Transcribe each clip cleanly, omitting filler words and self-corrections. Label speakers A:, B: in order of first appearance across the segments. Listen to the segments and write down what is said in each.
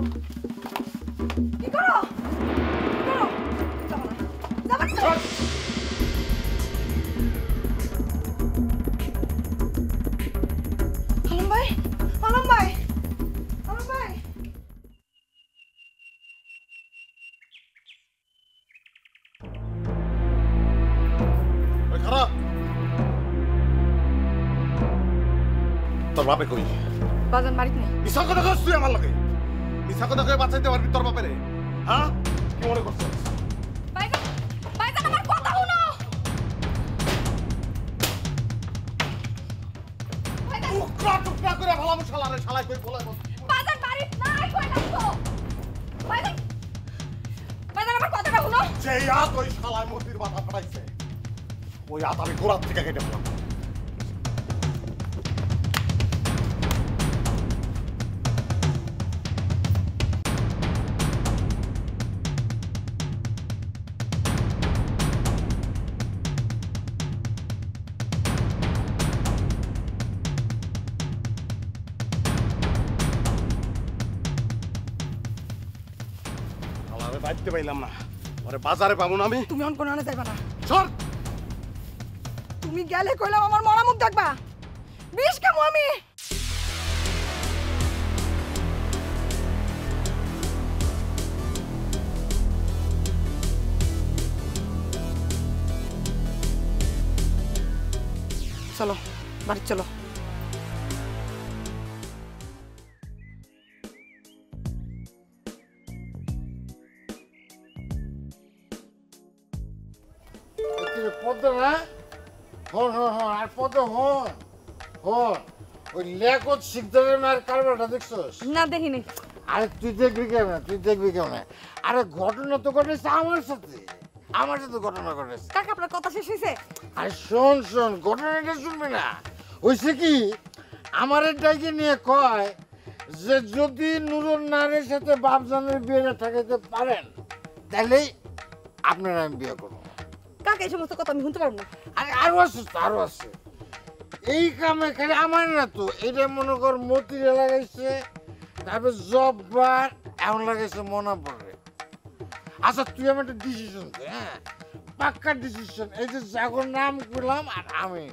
A: কি করো যাবা না আলম ভাই আলম ভাই আলম ভাই
B: খারাপ তোর বাপে কই
A: বাজান বাড়িতে নেই
B: মিছা কথা কস তুই আমার লাগে মিছা কথা কয়ে বাঁচাইতে পারবি তোর বাপে রে হ্যাঁ কি মনে করছিস
A: ভাইজান ভাইজান আমার কথা শুনো ভাইজান
B: টুকরা টুকরা করে ভালো শালারে শালাই কই বলাই বল
A: বাজান বাড়িতে নাই কই লাগতো ভাইজান ভাইজান আমার কথাটা শুনো
B: যে আত ওই শালায় মতির মাথা ফাটাইছে ওই আত আমি গোড়ার থেকে কেটে ফেলাম বাইতে পাইলাম না ওরে বাজারে পাবো না আমি
A: তুমি অন কোন যাইবা না
B: সর
A: তুমি গেলে কইলাম আমার মরা মুখ দেখবা বিষ কামু আমি চলো বাড়ি চলো
C: পদ্ম না হন হন হন আর পদ্ম হন হন ওই লেখত শিকদারের মায়ের কারবারটা দেখছস
A: না দেখিনি
C: আরে তুই দেখবি কেমন আরে ঘটনা তো ঘটেছে আমার সাথে ঘটনা ঘটেছে
A: কাকা আপনার কথা শেষ হয়েছে
C: আরে শোন ঘটনাটা শুনবি না হয়েছে কি আমার ডাইকে নিয়ে কয় যে যদি নুরুন নারের সাথে বাপজানের বিয়েটা ঠেকাইতে পারেন তাহলেই আপনারা আমি বিয়ে করবো
A: কাকা এই সমস্ত কথা আমি শুনতে পারবো না
C: আরে আরো আছে এই কামে খালি আমার না তো এটা মনে কর মতিরে লাগাইছে তারপর জববার এমন লাগাইছে মনে পড়ে আচ্ছা তুই আমার একটা ডিসিশন দে হ্যাঁ পাক্কা ডিসিশন এই যে জাগর নাম করলাম আর আমি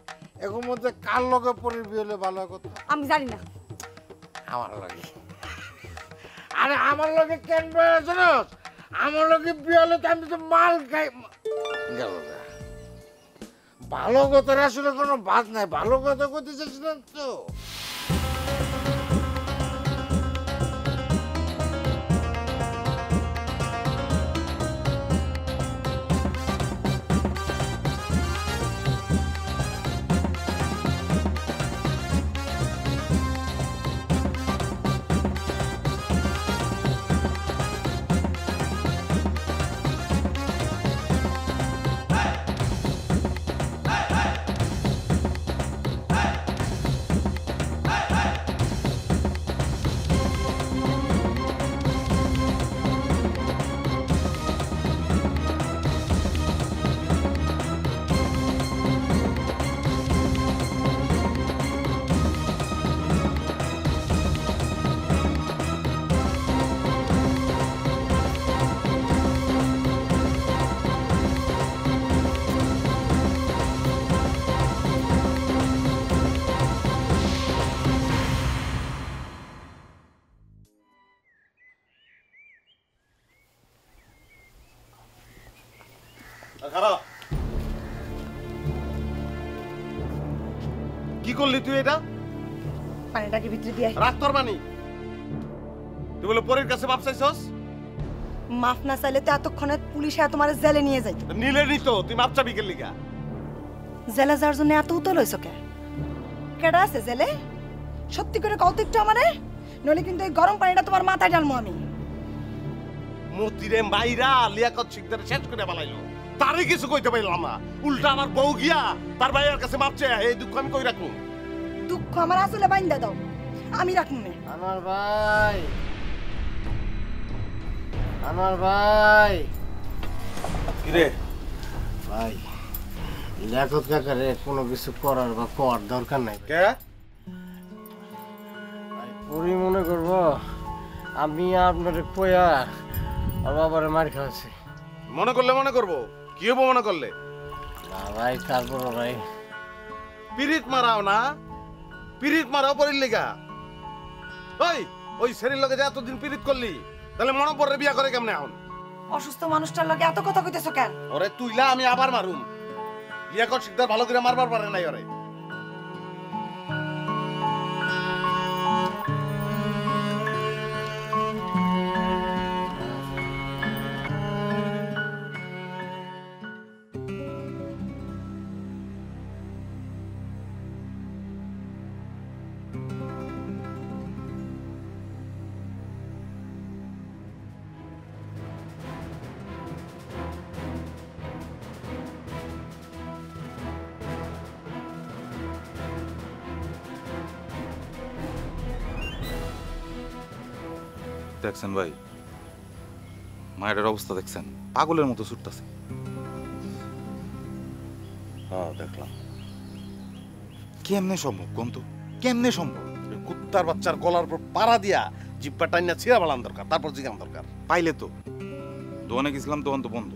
C: এর মধ্যে কার লগে পরে বিয়ে হলে ভালো কথা
A: আমি জানি না
C: আমার লাগে আরে আমার লগে কেন জানোস আমার লগে বিয়ে হলে তো আমি তো মাল খাই গেল ভালো কথার আসলে কোনো বাদ নাই ভালো কথা করতে চাইছিলাম তো
B: কি করলি তুই এটা
A: পানিটাকে ভিতরে দিয়ে
B: রাখ তোর মানি তুই বলে পরের কাছে মাপ চাইছস
A: মাফ না চাইলে তো এতক্ষণে পুলিশে তোমার জেলে নিয়ে যাইতো
B: নিলে নিত তুই মাপ চাবি কে লিগা
A: জেলে যাওয়ার জন্য এত উতল হইছো কেডা আছে জেলে সত্যি করে কত একটু আমারে নইলে কিন্তু এই গরম পানিটা তোমার মাথায় ঢালমু আমি
B: মতিরে মাইরা লিয়াকত শিকদারে শেষ করে বালাইলো তারই কিছু কইতে পাইলাম না উল্টা আমার বউ গিয়া তার ভাইয়ের কাছে মাপ চাই এই দুঃখ আমি কই রাখুন
A: দুঃখ আমার আসলে বাইন্দা দাও আমি রাখমু না
C: আমার ভাই
B: কিরে
C: ভাই লেখত কাকারে কোনো কিছু করার বা কর দরকার নাই
B: কে
C: পরি মনে করবো
D: আমি আপনার কয়া আর বাবারে মার খাওয়াছি।
B: মনে করলে মনে করবো, কি হবো মনে করলে?
D: না ভাই, তারপর ভাই
B: পিরিত মারাও না, পিরিত মারাও পরির লিগা। ওই শরীর লগে যে এতদিন পিরিত করলি, তাহলে মনে পড়ে বিয়া করে কেমনে এখন?
A: অসুস্থ মানুষটার লগে এত কথা কইতেছো কেন?
B: ওরে তুইলা আমি আবার মারুম। বিয়া কর শিকদার ভালো করে মারবার পারে নাই ওরে।
E: দেখছেন ভাই, মায়ের অবস্থা দেখছেন, পাগলের মতো ছুটতেছে।
B: হ্যাঁ দেখলাম।
E: কেমনে সম্ভব কোন তো, কেমনে সম্ভব?
B: কুত্তার বাচ্চার গলার উপর পাড়া দিয়া জিব্বা টাইনা ছিঁড়া বালান দরকার, তারপর জিজ্ঞান দরকার।
E: পাইলে তো দোকানে গেছিলাম, দোকান তো বন্ধ।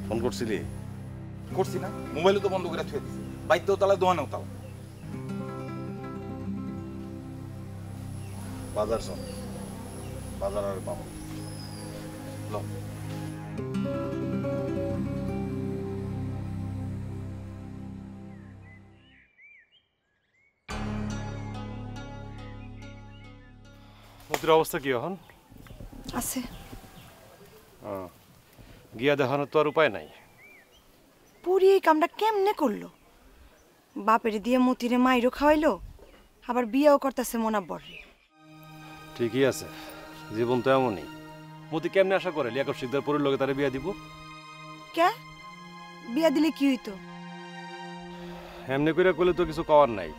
B: ফোন করছিলি?
E: করছি না, মোবাইলে তো বন্ধ করে থুয়ে দিছি। বাইতেও তালা, দোকানেও তালা।
B: বাজার চল, বাজার আর পাবো।
E: ল।
F: মতির অবস্থা কি এখন?
A: আছে
F: গিয়া দেখানোর তো আর উপায় নাই।
A: পুরি এই কামটা কেমনে করলো? বাপের দিয়ে মতিরে মাইরও খাওয়াইলো, আবার বিয়াও করতেছে মোনাব্বর।
F: ঠিকই আছে, জীবন তো এমনই। মতি কেমনে আশা করে লিয়াকত শিকদার পরের লগে তারে বিয়া দিব?
A: কে বিয়া দিলে কি হইতো?
F: এমনি করে করলে তো কিছু কওয়ার নাই।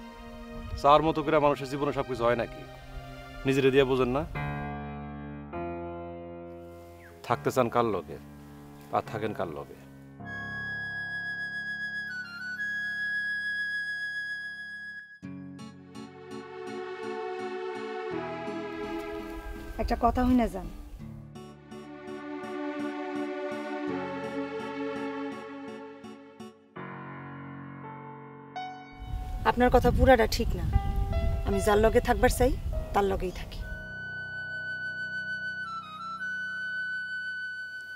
F: চার মতো করে মানুষের জীবনে সবকিছু হয় নাকি? নিজেরে দিয়ে বোঝেন না? থাকতে চান কার লগে আর থাকেন কার লগে?
A: একটা কথা হই না যান, আপনার কথা পুরাটা ঠিক না। আমি যার লগে থাকবার চাই তার লগেই থাকি।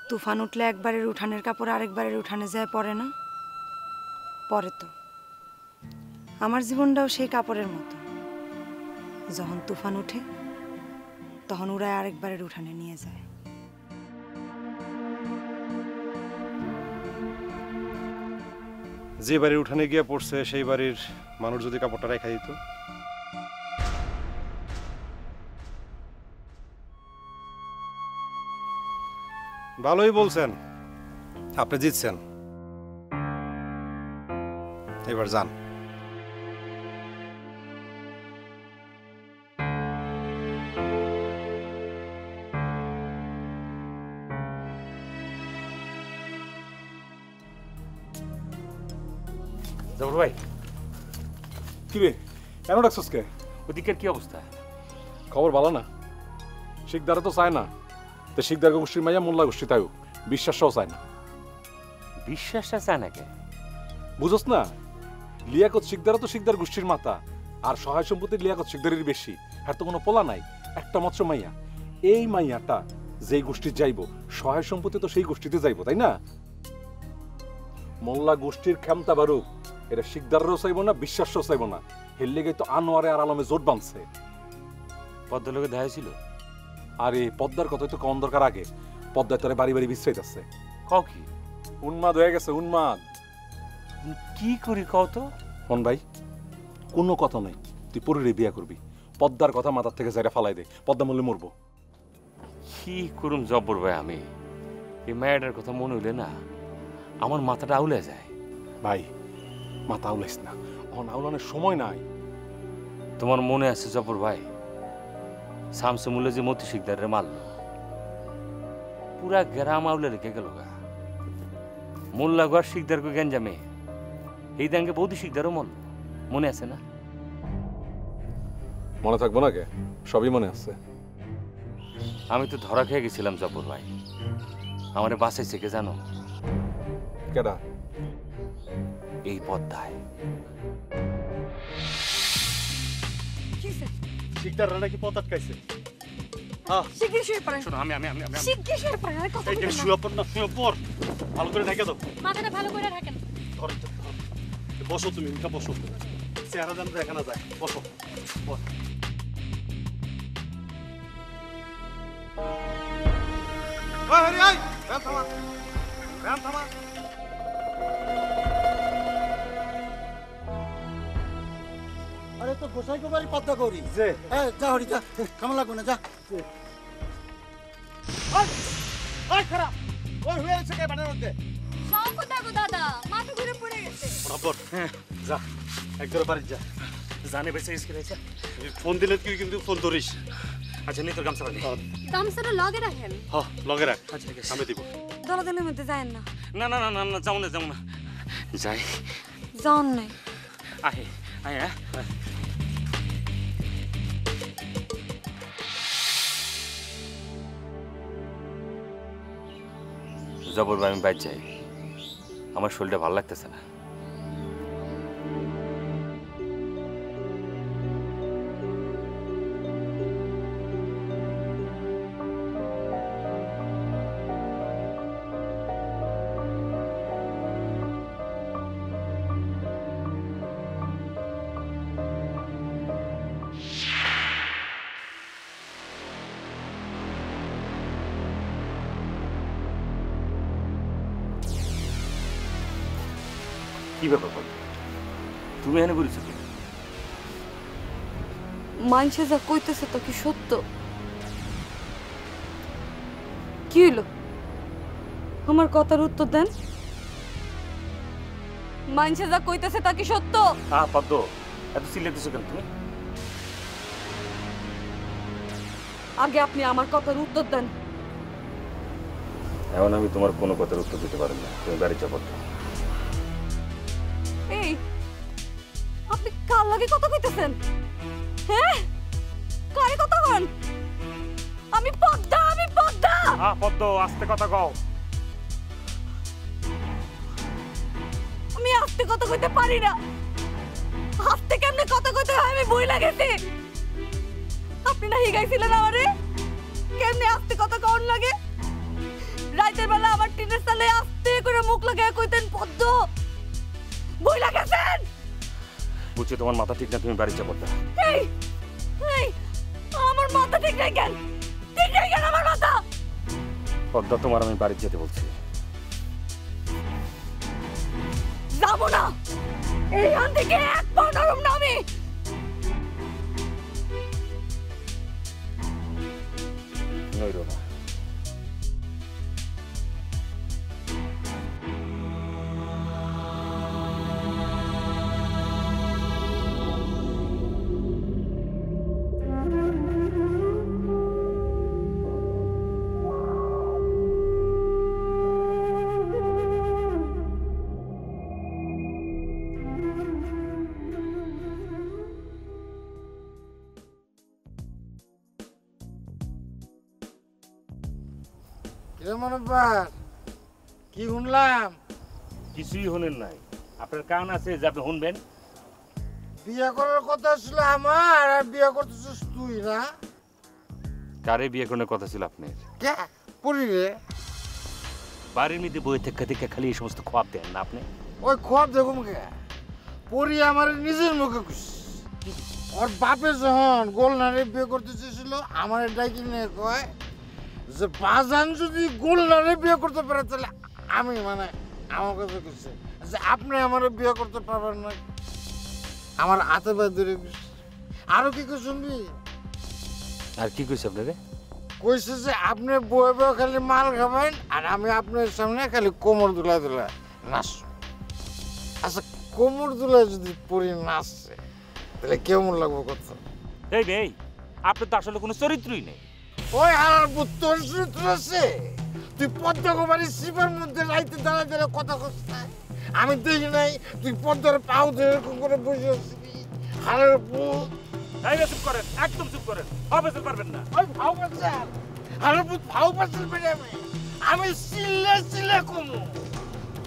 A: তুফান উঠলে একবারের উঠানের কাপড় আরেকবারের উঠানে যায় পড়ে না? পরে তো। আমার জীবনটাও সেই কাপড়ের মতো, যখন তুফান উঠে তখন উড়ায় আরেকবারের উঠানে নিয়ে যায়।
F: যে বাড়ির উঠানে গিয়ে পড়ছে সেই বাড়ির মানুষ যদি কাপড়টা রেখা দিত। ভালোই বলছেন, আপনি জিতছেন। এবার যান।
G: জবর ভাই,
H: কি রে, কেন ডাকছস কে?
G: ওদিকের কি অবস্থা?
H: খবর ভালো না। শিকদারে তো চায় না, তো শিকদার গোষ্ঠীর মাইয়া মোল্লা গোষ্ঠী তাইও বিশ্বাসও চায় না।
G: বিশ্বাসটা চায় না কে?
H: বুঝোস না, লিয়াকত শিকদারও তো শিকদার গোষ্ঠীর মাথা, আর সহায় সম্পত্তি লিয়াকত শিকদারের বেশি। আর তো কোনো পোলা নাই, একটা মাত্র মাইয়া। এই মাইয়াটা যেই গোষ্ঠীর যাইব, সহায় সম্পত্তি তো সেই গোষ্ঠীতে যাইব, তাই না? মোল্লা গোষ্ঠীর ক্ষমতা বারুক, এটা শিকদারও চাইব না, বিশ্বাসও চাইব না। এর লেগে তো আনোয়ারে আর আলমে জোট বাঁধছে।
G: পদ্মার লোকে দেখা ছিল।
H: আর এই পদ্মার কথাই তো কম দরকার। আগে পদ্মায় তোরে বাড়ি বাড়ি বিশ্রাইত আছে।
G: কও কি?
H: উন্মাদ হয়ে গেছে, উন্মাদ।
G: কি করি কও তো?
H: মন ভাই, কোনো কথা নাই, তুই পরে বিয়া করবি। পদ্মার কথা মাথার থেকে যাইরা ফালাই দে, পদ্মা মূল্যে মরবো।
G: কি করুম জব্বর ভাই, আমি এই মেয়েটার কথা মনে হইলে না আমার মাথাটা আউলে যায়।
H: ভাই মাথা আউলাইস না, অন আউলানোর সময় নাই।
G: তোমার মনে আছে জব্বর ভাই, শামসুমুল্লা যে মতি শিকদারে মারল, পুরা গ্রাম আউলে রেখে গেল গা। মোল্লা ঘর শিকদার কো গেঞ্জামে এই দাঙ্গে বৌদি শিকদারও মরল, মনে আছে না?
H: মনে থাকবো না কে? সবই মনে আছে।
G: আমি তো ধরা খেয়ে গেছিলাম জব্বর ভাই। আমারে বাঁচাইছে কে জানো?
H: কেডা?
G: এই পদ্মায়।
F: শিকদাররা নাকি পথ আটকাইছে।
A: শিগগির শুয়ে পড়েন।
F: শোনো, আমি
A: শিগগির শুয়ে পড়েন। আরে কথা বলবেন না।
F: শুয়ে পড় না, শুয়ে পড়। ভালো করে ঢেকে দাও।
I: মাথাটা ভালো করে রাখেন।
F: ধর, ধর। বসো তুমি, মিকা বসো। চেহারা যেন দেখা না যায়। বসো। বস। ওই হরি, ওই! ভ্যান থামা। ভ্যান থামা।
J: আরে তো গোসাই গোবারি পদ্মা করি
F: যে
J: যা হরি যা, কেমন লাগবে না, যা।
B: ওই খারাপ ওই হয়ে গেছে কে বানের মধ্যে?
I: শঙ্কর দেখো দাদা, মাথা ঘুরে পড়ে গেছে।
F: বরাবর। যা, একদরে বাড়ি যা। জানে বেঁচে গেছে রয়েছে। ফোন দিলে তুই কিন্তু ফোন ধরিস। আচ্ছা, নি তোর গামছা পানি।
I: গামছাটা লগে রাখেন।
F: লগে রাখ। আচ্ছা, আমি দিব।
A: দলাদলের মধ্যে যায়েন না।
G: না না না না না, যাও না, যাও না। যাই।
A: যান নাই।
G: আহে, আয়, আয়। জবর ভাই, আমি বাইর যাই। আমার শরীরটা ভালো লাগতেছে না। কি ব্যাপার বল? তুমি এখানে ঘুরেছো কি?
A: মাইনসে যা কইতেছে তা কি সত্য? কি হইল? আমার কথার উত্তর দেন। মাইনসে যা কইতেছে তা কি সত্য?
G: পদ্ম, এত চিল্লাইতেছো কেন তুমি?
A: আগে আপনি আমার কথার উত্তর দেন।
G: এখন আমি তোমার কোনো কথার উত্তর দিতে পারি না। তুমি বাড়ি যাবো।
A: এই, আপনি কার লাগে কথা কইতেছেন? হ্যাঁ, কারে কথা হন? আমি পদ্মা, আমি পদ্মা।
G: পদ্ম, আস্তে কথা কও।
A: আমি আস্তে কথা কইতে পারি না। আস্তে কেমনে কথা কইতে হয় আমি বই লাগেছি। আপনি না হিগাইছিলেন আমারে কেমনে আস্তে কথা কন লাগে? রাতের বেলা আমার টিনের সালে আস্তে করে মুখ লাগায় কইতেন পদ্ম। বই লাগাছেন?
G: বুঝছি তোমার মাথা ঠিক না, তুমি বাড়ি যাবো না।
A: এই, এই, আমার মাথা ঠিক নাই কেন? ঠিক নাই কেন আমার মাথা?
G: পদ্মা, তোমার আমি বাড়ি যেতে বলছি।
A: যাবো না, এইখান থেকে এক পা নরম না আমি।
G: নইরো না।
C: কি শুনলাম?
G: কিছুই শুনেন নাই। আপনার কান আছে যে আপনি শুনবেন?
C: বিয়ে করার কথা ছিল আমার, আর বিয়ে করতেছিস তুই না?
G: কারে বিয়ে করার কথা ছিল আপনার?
C: কে পরি রে?
G: বাড়ির মধ্যে বই থেকে থেকে খালি এই সমস্ত খোয়াব দেন না আপনি?
C: ওই খোয়াব দেখুন কে? পরি আমার নিজের মুখে খুশি। ওর বাপে যখন গোলনারে বিয়ে করতে চেয়েছিল, আমার ডাকি নিয়ে কয় যে বাজান যদি গোলনারে বিয়ে করতে পারে তাহলে আমি আমার কাছে খুশি, যে আপনি আমার বিয়ে করতে পারবেন না। আমার হাতে পায়ে ধরে খুশি। আরো কি কই শুনবি?
G: আর কি কইছে আপনারে?
C: কইছে যে আপনি বয়ে বয়ে খালি মাল খাবেন আর আমি আপনার সামনে খালি কোমর দুলা দুলা নাচ। আচ্ছা, কোমর দুলা যদি পরি নাচছে তাহলে কেমন লাগবো কথা?
G: এই নেই, আপনার তো আসলে কোনো চরিত্রই নেই।
C: ওই হারার তোর চরিত্র আছে? তুই পদ্মা কুমারী শিবের মধ্যে রাইতে দাঁড়ায় দাঁড়ায় কথা কস না? আমি দেখি নাই তুই পদ্মার পাও ধরে এরকম করে বসে আসবি। হারার পুত
F: এই চুপ করেন, একদম চুপ করেন, অফিসে পারবেন না।
C: ওই ভাও পাচ্ছেন আরে বুঝ ভাও পাচ্ছেন বেড়ে আমি সিলে সিলে কমু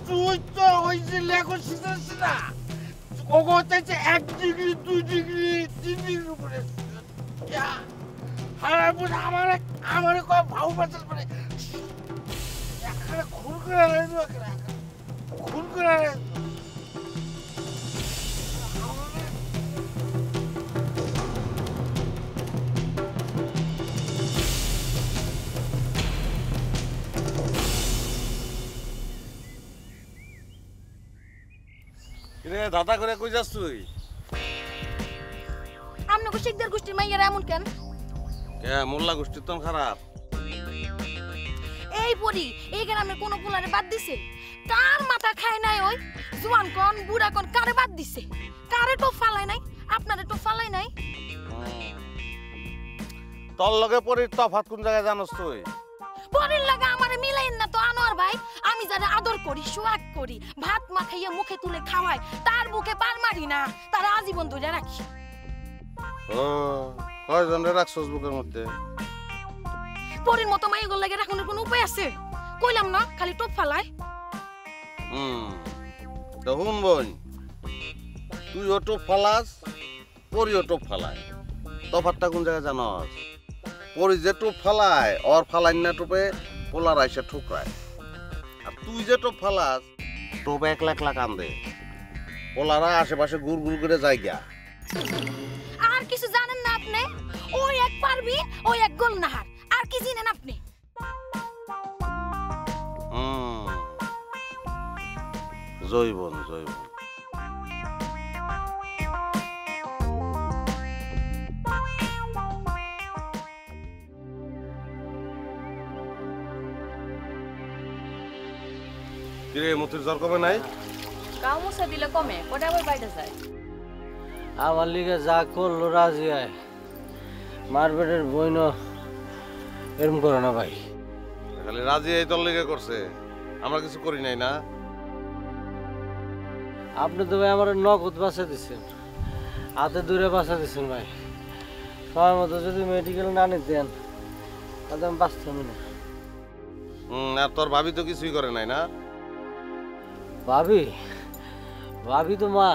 C: তুই তো ওই যে লেখো শিখছিস না ওগোতে যে 1 ডিগ্রি 2 ডিগ্রি 3 ডিগ্রি উপরে আরে বুঝ আমার কো ভাও পাচ্ছেন বেড়ে এখানে খুন করে রাখলো খুন করে
B: রে দাদা করে কই যাস তুই?
I: আপনাকে শিকদার গোষ্ঠীর মাইয়ারা এমন কেন?
B: কে মোল্লা গোষ্ঠীর তো খারাপ।
I: এই পরি এই গ্রামের কোন পোলারে বাদ দিছে? কার মাথা খায় নাই ওই জোয়ান কোন বুড়া কোন কারে বাদ দিছে? কারে তো ফালাই নাই? আপনারে তো ফালাই নাই?
B: তোর লগে পরির তফাৎ কোন জায়গায় জানোস তুই?
I: পরের লাগা আমারে মিলাইন না তো আনোয়ার ভাই। আমি যারা আদর করি সোয়াগ করি ভাত মাখাইয়া মুখে তুলে খাওয়াই তার বুকে পার মারি না, তার আজীবন ধরে রাখি।
B: ও কয়জন রে রাখছস বুকের মধ্যে?
I: পরের মতো মাইগুলো লাগে রাখানোর কোনো উপায় আছে? কইলাম না খালি টোপ ফালায়।
B: তো হুন বোন, তুই টোপ ফালাস, পরিও টোপ ফালায়, তফাৎটা কোন জায়গায় জানোস? পরি যে টোপ ফালায় ওর ফালাই না টোপে পোলার আইসা ঠুকরায়, আর তুই যে টোপ ফালাস টোপ একলা একলা কান্দে, পোলারা আশেপাশে গুড় গুড় করে জায়গা।
I: আর কিছু জানেন না আপনি? ওই এক পারবি ওই এক গোলনাহার, আর কি জানেন আপনি?
B: জৈবন জৈবন কিরে মতির জ্বর কমে নাই?
K: গাও মুছা দিলে কমে, পরে আবার বাইরে যায়।
D: আমার লিগে যা করলো রাজি আয়, মারবেটের বইন এরম করো না ভাই।
B: খালি রাজি এই তোর লেগে করছে, আমরা কিছু করি নাই না।
D: আপনি তো ভাই আমার নগদ বাঁচা দিচ্ছেন, হাতে দূরে বাঁচা দিচ্ছেন ভাই। সময় মতো যদি মেডিকেল না নিতেন তাহলে আমি বাঁচতাম না।
B: আর তোর ভাবি তো কিছুই করে নাই না?
D: ভাবি ভাবি তো মা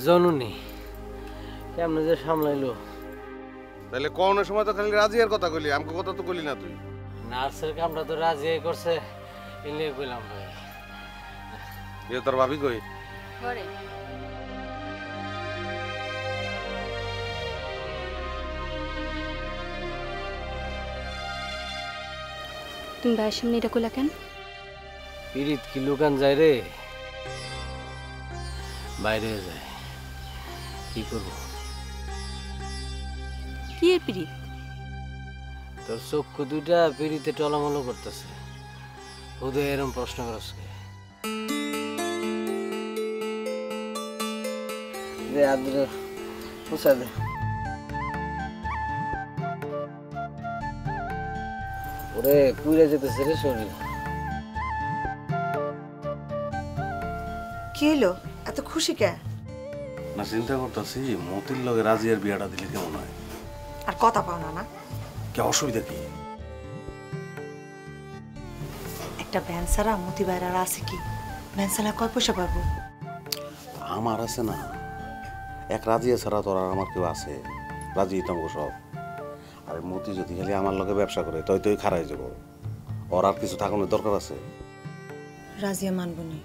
D: জননী, কেমনে যে সামলাইলো।
B: তাহলে কোন সময় তো খালি রাজিয়ার কথা কইলি, আমাকে কথা তো কইলি না তুই।
D: নার্সের কামটা তো রাজি করছে, এলে কইলাম ভাই।
B: এ তোর ভাবি কই?
K: ঘরে।
I: তুমি ভাইয়ের সামনে এটা কইলা কেন?
D: পিরিত কি লুকান যায় রে, বাইরে যায়, কি করবো?
I: কি এর পিরিত?
D: তোর চক্ষু দুইটা পিরিতে টলামলো করতেছে, হুদয় এরম প্রশ্ন করছে। দে আদরে পুষা দে। ওরে পুড়ে যেতেছে রে শরীর।
A: কি হলো এত খুশি কে?
B: না চিন্তা করতেছি মতির লগে রাজিয়ার বিয়াটা দিলে কেমন হয়।
A: আর কথা পাও না না?
B: কে অসুবিধা কি?
A: একটা ভ্যান ছাড়া মতি বাইরার আছে কি? ভ্যান ছাড়া কয় পয়সা পাবো?
B: আমার আছে না, এক রাজিয়া ছাড়া তোর আর আমার কেউ আছে? রাজি তঙ্গ সব। আর মতি যদি খালি আমার লগে ব্যবসা করে তুই খারাই যাব, ওর আর কিছু থাকানোর দরকার আছে?
A: রাজিয়া মানবনি।